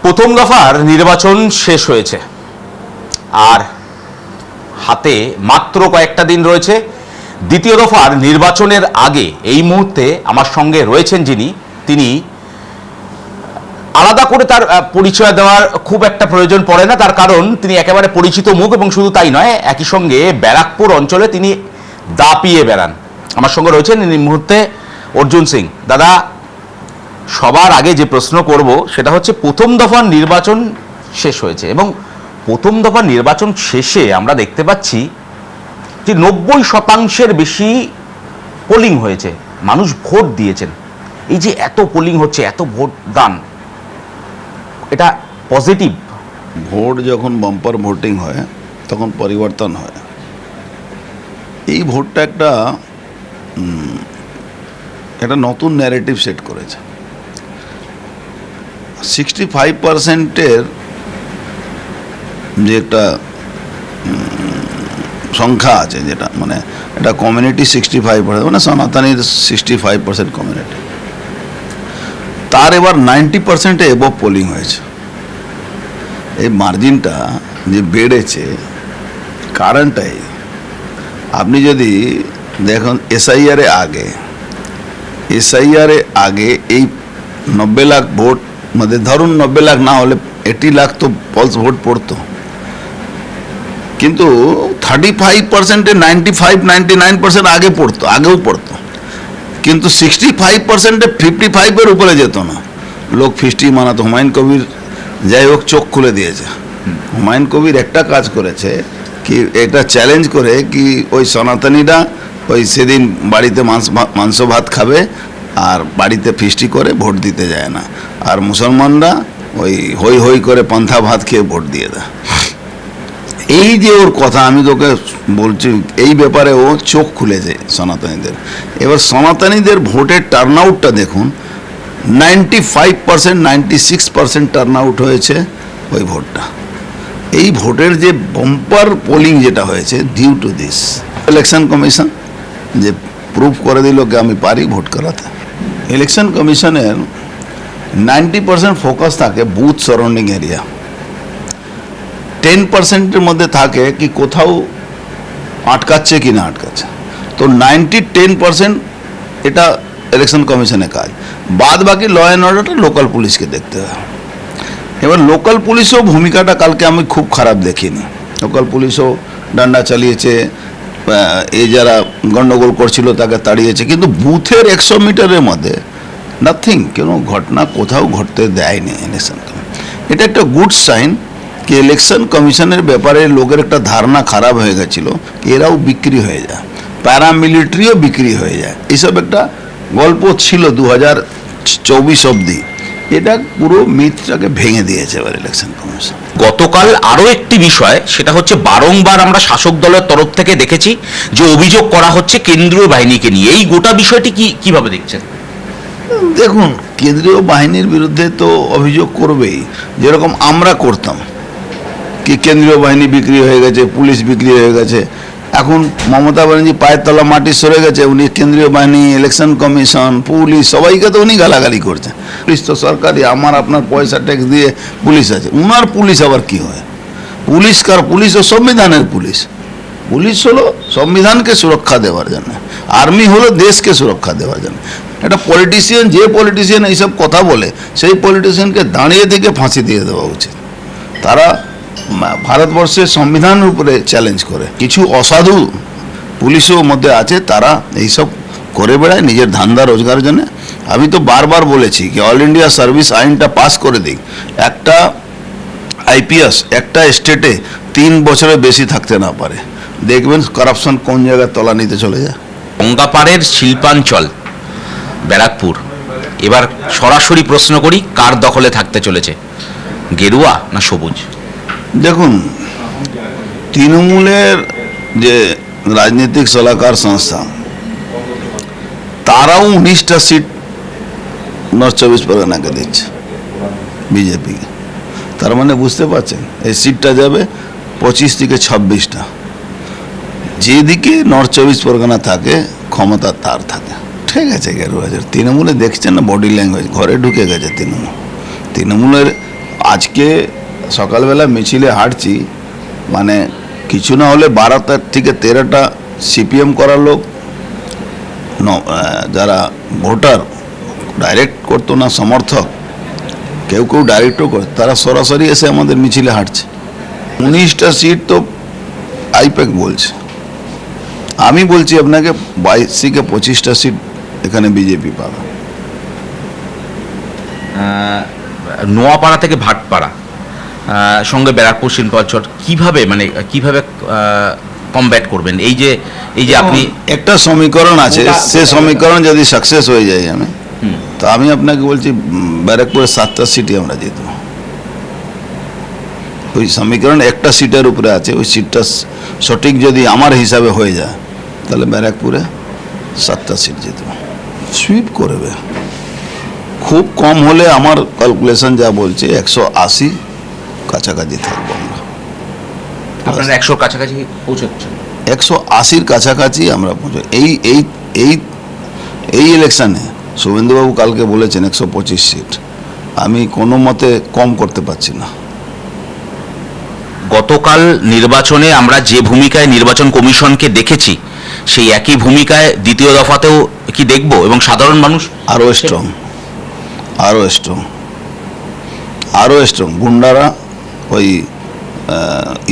প্রথম দফার নির্বাচন শেষ হয়েছে আর হাতে মাত্র কয়েকটা দিন রয়েছে। দ্বিতীয় দফার নির্বাচনের আগে এই মুহূর্তে আমার সঙ্গে রয়েছেন যিনি, তিনি আলাদা করে তার পরিচয় দেওয়ার খুব একটা প্রয়োজন পড়ে না, তার কারণ তিনি একেবারে পরিচিত মুখ এবং শুধু তাই নয়, একই সঙ্গে ব্যারাকপুর অঞ্চলে তিনি দাপিয়ে বেড়ান। আমার সঙ্গে রয়েছেন এই মুহূর্তে অর্জুন সিং। দাদা, সবার আগে যে প্রশ্ন করব সেটা হচ্ছে, প্রথম দফার নির্বাচন শেষ হয়েছে এবং প্রথম দফার নির্বাচন শেষে আমরা দেখতে পাচ্ছি যে 90% বেশি পোলিং হয়েছে, মানুষ ভোট দিয়েছেন। এই যে এত পোলিং হচ্ছে, এত ভোট দান, এটা পজিটিভ? ভোট যখন বাম্পার ভোটিং হয় তখন পরিবর্তন হয়। এই ভোটটা একটা নতুন ন্যারেটিভ সেট করেছে। 65%-এর যে একটা সংখ্যা আছে, যেটা মানে এটা কমিউনিটি 65%, মানে সনাতনীর 65% কমিউনিটি, তার এবার 90% এবভ পোলিং হয়েছে। এই মার্জিনটা যে বেড়েছে কারণটাই, আপনি যদি দেখুন এসআইআর আগে এই 90 লাখ ভোট মধ্যে, ধরুন 90 লাখ না হলে 80 লাখ তো পলস ভোট পড়তো, কিন্তু 35%-এ 95-99% আগেও পড়তো, কিন্তু 65%-এ 55-এর উপরে যেত না। লোক ফিস্টি মানাতো। হুমায়ুন কবির যাই হোক চোখ খুলে দিয়েছে। হুমায়ুন কবির একটা কাজ করেছে কি, এটা চ্যালেঞ্জ করে কি ওই সনাতনীরা ওই সেদিন বাড়িতে মাংস ভাত খাবে আর বাড়িতে ফিস্টি করে ভোট দিতে যায় না, আর মুসলমানরা ওই হই হই করে পান্থা ভাত খেয়ে ভোট দিয়ে দেয়। এই যে ওর কথা, আমি তোকে বলছি, এই ব্যাপারে ও চোখ খুলেছে সনাতনীদের। এবার সনাতনীদের ভোটের টার্নআউটটা দেখুন, 95%, 96% টার্নআউট হয়েছে ওই ভোটটা। এই ভোটের যে বাম্পার পোলিং যেটা হয়েছে, due to this election commission যে প্রুভ করে দিল যে আমি পারি ভোট করাতে। ইলেকশন কমিশনের 90% ফোকাস থাকে বুথ সারাউন্ডিং এরিয়া, 10%-এর মধ্যে থাকে কি কোথাও আটকাচ্ছে কি না আটকাচ্ছে। তো 90-10% এটা ইলেকশন কমিশনের কাজ। বাদ বাকি ল অ্যান্ড অর্ডারটা লোকাল পুলিশকে দেখতে হয়। এবার লোকাল পুলিশও ভূমিকাটা কালকে আমি খুব খারাপ দেখিনি। লোকাল পুলিশও ডান্ডা চালিয়েছে, এই যারা গণ্ডগোল করছিল তাকে তাড়িয়েছে, কিন্তু বুথের 100 মিটারের মধ্যে নাথিং, কোনো ঘটনা কোথাও ঘটতে দেয়নি ইলেকশন কমিশন। এটা একটা গুড সাইন কি ইলেকশন কমিশনের ব্যাপারে লোকের একটা ধারণা খারাপ হয়ে গেছিলো, এরাও বিক্রি হয়ে যায়, প্যারামিলিটারিও বিক্রি হয়ে যায়, এইসব একটা গল্প ছিল 2024 অবধি। এটা পুরো মিথটাকে ভেঙে দিয়েছে এবার ইলেকশন কমিশন। গতকাল আরও একটি বিষয়, সেটা হচ্ছে বারংবার আমরা শাসক দলের তরফ থেকে দেখেছি যে অভিযোগ করা হচ্ছে কেন্দ্রীয় বাহিনীকে নিয়ে। এই গোটা বিষয়টি কিভাবে দেখছেন? দেখুন, কেন্দ্রীয় বাহিনীর বিরুদ্ধে তো অভিযোগ করবেই, যেরকম আমরা করতাম কি কেন্দ্রীয় বাহিনী বিক্রি হয়ে গেছে, পুলিশ বিক্রি হয়ে গেছে। এখন মমতা ব্যানার্জি পায়ের তলা মাটি সরে গেছে, উনি কেন্দ্রীয় বাহিনী, ইলেকশন কমিশন, পুলিশ সবাইকে তো উনি গালাগালি করছেন। পুলিশ তো সরকারি, আমার আপনার পয়সা ট্যাক্স দিয়ে পুলিশ আছে, উনার পুলিশ আবার কি হয়? পুলিশ ও সংবিধানের পুলিশ। পুলিশ হলো সংবিধানকে সুরক্ষা দেওয়ার জন্য, আর্মি হলো দেশকে সুরক্ষা দেওয়ার জন্য। একটা পলিটিশিয়ান, যে পলিটিশিয়ান এইসব কথা বলে, সেই পলিটিশিয়ানকে দাঁড়িয়ে থেকে ফাঁসি দিয়ে দেওয়া উচিত। তারা ভারতবর্ষের সংবিধানের উপরে চ্যালেঞ্জ করে। কিছু অসাধু পুলিশও মধ্যে আছে, তারা এইসব করে বেড়ায় নিজের ধান্দা রোজগারের জন্য। আমি তো বারবার বলেছি কি অল ইন্ডিয়া সার্ভিস আইনটা পাস করে দিই, একটা আইপিএস একটা স্টেটে 3 বছরের বেশি থাকতে না পারে, দেখবেন কারাপশন কোন জায়গায় তলানিতে চলে যায়। গঙ্গাপাড়ের শিল্পাঞ্চল ব্যারাকপুর, এবার সরাসরি প্রশ্ন করি, কার দখলে থাকতে চলেছে, গেরুয়া না সবুজ? দেখুন, তৃণমূলের যে রাজনৈতিক সলাকার সংস্থা, তারাও 19টা সিট নর্থ 24 পরগনাকে দিচ্ছে বিজেপিকে। তার মানে বুঝতে পারছেন, এই সিটটা যাবে 25 থেকে 26টা। যেদিকে নর্থ 24 পরগনা থাকে ক্ষমতা তার থাকে। ঠিক আছে, গেরুয়া তৃণমূলে দেখছেন না বডি ল্যাঙ্গুয়েজ, ঘরে ঢুকে গেছে তৃণমূলের আজকে সকালবেলা মিছিলে হাঁটছি, মানে কিছু না হলে 12টা থেকে 13টা সিপিএম করার লোক যারা ভোটার ডাইরেক্ট করতো না সমর্থক, কেউ কেউ ডাইরেক্টও করে, তারা সরাসরি এসে আমাদের মিছিলে হাঁটছে। 19টা সিট তো আইপ্যাক বলছে, আমি বলছি আপনাকে 22 থেকে 25টা সিট এখানে বিজেপি পাবে। নোয়াপাড়া থেকে ভাটপাড়া সঙ্গে ব্যারাকপুর শিল্পাঞ্চল কিভাবে কমব্যাট করবেন? এই যে আপনি একটা সমীকরণ আছে, সে সমীকরণ যদি সাকসেস হয়ে যায় আমি, তো আমি আপনাকে বলছি ব্যারাকপুরের 7টা সিটই আমরা জিতব। ওই সমীকরণ একটা সিটের উপরে আছে, ওই সিটটা সঠিক যদি আমার হিসাবে হয়ে যায় তাহলে ব্যারাকপুরে 7টা সিট জিতব, সুইপ করবে। খুব কম হলে আমার ক্যালকুলেশন যা বলছে 180 কাছাকাছি থাকবো আমরা। আপনারা 100 কাছাকাছি পৌঁছাচ্ছেন? 180-র কাছাকাছি আমরা পৌঁছে। এই ইলেকশনে শুভেন্দুবাবু কালকে বলেছেন 125 সিট, আমি কোনো মতে কম করতে পারছি না। গতকাল নির্বাচনে আমরা যে ভূমিকায় নির্বাচন কমিশনকে দেখেছি সেই একই ভূমিকায় দ্বিতীয় দফাতেও কি দেখব, এবং সাধারণ মানুষ আরও স্ট্রং গুন্ডারা ওই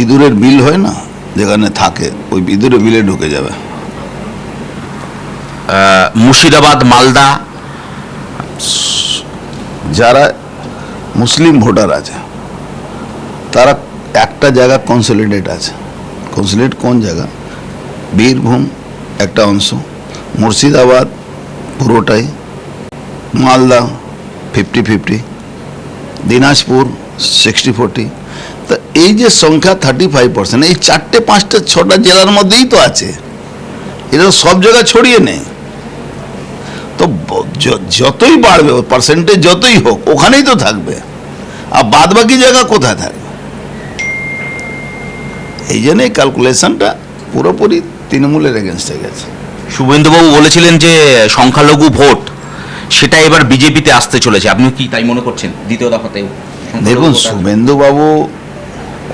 ইঁদুরের বিল হয় না যেখানে থাকে, ওই ইঁদুরের বিলে ঢুকে যাবে। মুর্শিদাবাদ, মালদা যারা মুসলিম ভোটার আছে তারা একটা জায়গা কনসলিডেট আছে। কনসলিডেট কোন জায়গা? বীরভূম একটা অংশ, মুর্শিদাবাদ পুরোটাই, মালদা 50-50, দিনাজপুর 60-40। তো এই যে সংখ্যা 35%, এই 4টে 5টে 6টা জেলার মধ্যেই তো আছে, এটা সব জায়গায় ছড়িয়ে নেই। তো যতই বাড়বে পার্সেন্টেজ, যতই হোক ওখানেই তো থাকবে, আর বাদ বাকি জায়গা কোথায় থাকবে? এই জন্য এই ক্যালকুলেশনটা পুরোপুরি তৃণমূলের এগেনস্টে গেছে। শুভেন্দুবাবু বলেছিলেন যে সংখ্যালঘু ভোট সেটা এবার বিজেপিতে আসতে চলেছে, আপনি কি তাই মনে করছেন দ্বিতীয় দফাতেও? দেখুন, শুভেন্দুবাবু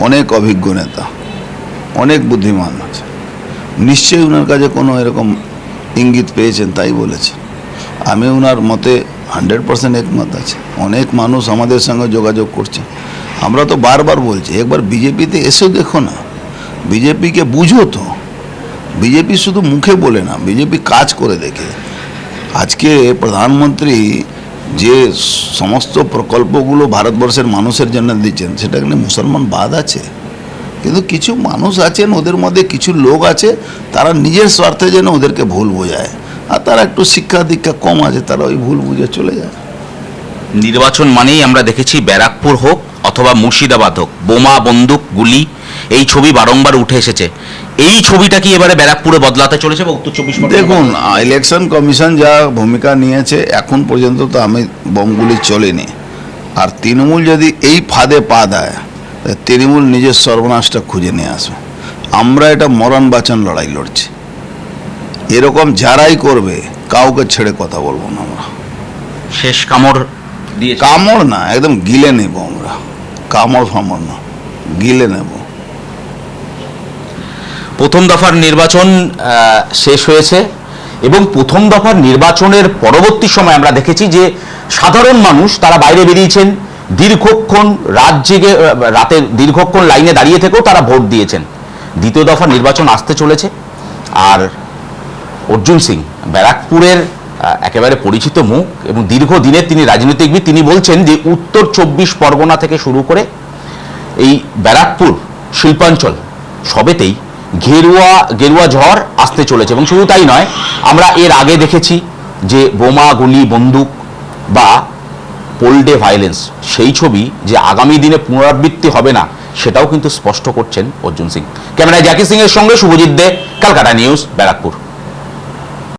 অনেক অভিজ্ঞ নেতা, অনেক বুদ্ধিমান আছে, নিশ্চয়ই ওনার কাছে কোনো এরকম ইঙ্গিত পেয়েছেন তাই বলেছে। আমি ওনার মতে 100% একমত আছে। অনেক মানুষ আমাদের সঙ্গে যোগাযোগ করছে, আমরা তো বারবার বলছি একবার বিজেপিতে এসেও দেখো না, বিজেপিকে বুঝো তো। বিজেপি শুধু মুখে বলে না, বিজেপি কাজ করে দেখে। আজকে প্রধানমন্ত্রী যে সমস্ত প্রকল্পগুলো ভারতবর্ষের মানুষের জন্য দিচ্ছেন, সেটা এখানে মুসলমান বাদ আছে, কিন্তু কিছু মানুষ আছেন, ওদের মধ্যে কিছু লোক আছে, তারা নিজের স্বার্থে যেন ওদেরকে ভুল বোঝায়, আর তারা একটু শিক্ষা দীক্ষা কম আছে, তারা ওই ভুল বুঝে চলে যায়। নির্বাচন মানেই আমরা দেখেছি ব্যারাকপুর হোক অথবা মুর্শিদাবাদ হোক, বোমা, বন্দুক, গুলি, এই ছবি বারংবার উঠে এসেছে। এই ছবিটা কি এবারে ব্যারাকপুরে বদলাতে চলেছে বা উত্তর 24 পরগনা? দেখুন, ইলেকশন কমিশন যা ভূমিকা নিয়েছে, এখন পর্যন্ত তো আমি বোমগুলি চলেনি। আর তৃণমূল যদি এই ফাঁদে পা দেয়, তৃণমূল নিজের সর্বনাশটা খুঁজে নিয়ে আসবে। আমরা এটা মরণ বাঁচন লড়াই লড়ছি, এরকম যারাই করবে কাউকে ছেড়ে কথা বলবো না আমরা। শেষ কামড় দিয়ে? কামড় না, একদম গিলে নেব আমরা, কামড় ফামড় না, গিলে নেব। প্রথম দফার নির্বাচন শেষ হয়েছে এবং প্রথম দফার নির্বাচনের পরবর্তী সময় আমরা দেখেছি যে সাধারণ মানুষ তারা বাইরে বেরিয়েছেন, দীর্ঘক্ষণ রাতের দীর্ঘক্ষণ লাইনে দাঁড়িয়ে থেকেও তারা ভোট দিয়েছেন। দ্বিতীয় দফার নির্বাচন আসতে চলেছে, আর অর্জুন সিং ব্যারাকপুরের একেবারে পরিচিত মুখ এবং দীর্ঘদিনের তিনি রাজনীতিবিদ, তিনি বলছেন যে উত্তর 24 পরগনা থেকে শুরু করে এই ব্যারাকপুর শিল্পাঞ্চল সবেতেই গেরুয়া ঝড় আসতে চলেছে। এবং শুধু তাই নয়, আমরা এর আগে দেখেছি যে বোমা, গুলি, বন্দুক বা পোলডে ভায়োলেন্স, সেই ছবি যে আগামী দিনে পুনরাবৃত্তি হবে না সেটাও কিন্তু স্পষ্ট করছেন অর্জুন সিং। ক্যামেরায় জ্যাকি সিং এর সঙ্গে শুভজিৎ দে, ক্যালকাটা নিউজ, ব্যারাকপুর।